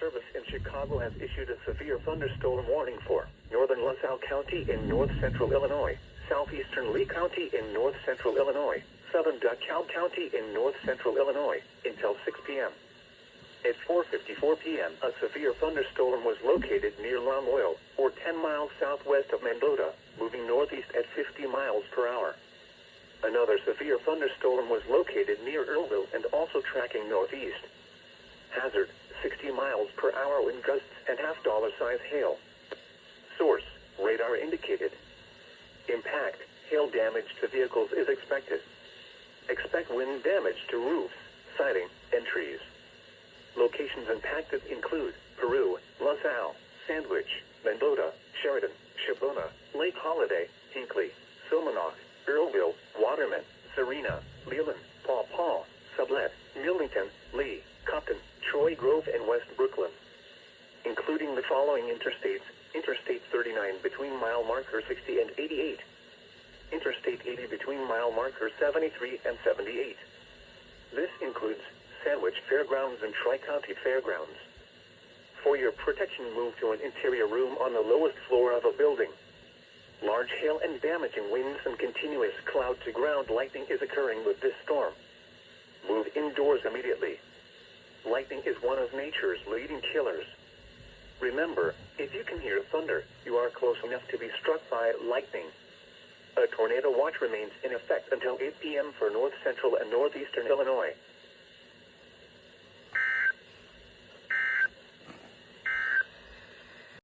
Service in Chicago has issued a severe thunderstorm warning for northern LaSalle County in north central Illinois, southeastern Lee County in north central Illinois, southern DeKalb County in north central Illinois, until 6 p.m. At 4:54 p.m., a severe thunderstorm was located near Lamoille, or 10 miles southwest of Mendota, moving northeast at 50 miles per hour. Another severe thunderstorm was located near Earlville and also tracking northeast. Hazard, 60 miles per hour wind gusts and $half-size hail. Source, radar indicated. Impact, hail damage to vehicles is expected. Expect wind damage to roofs, siding, and trees. Locations impacted include Peru, LaSalle, Sandwich, Mendota, Sheridan, Shabbona, Lake Holiday, Hinckley, Silmanock, Earlville, Waterman, Serena, Leland, Paw Paw, Sublette, Millington, Lee, Compton, Troy Grove, and West Brooklyn. Including the following interstates: Interstate 39 between mile marker 60 and 88. Interstate 80 between mile marker 73 and 78. This includes Sandwich Fairgrounds and Tri-County Fairgrounds. For your protection, move to an interior room on the lowest floor of a building. Large hail and damaging winds and continuous cloud-to-ground lightning is occurring with this storm. Move indoors immediately. Lightning is one of nature's leading killers. Remember, if you can hear thunder, you are close enough to be struck by lightning. A tornado watch remains in effect until 8 p.m. for north central and northeastern Illinois.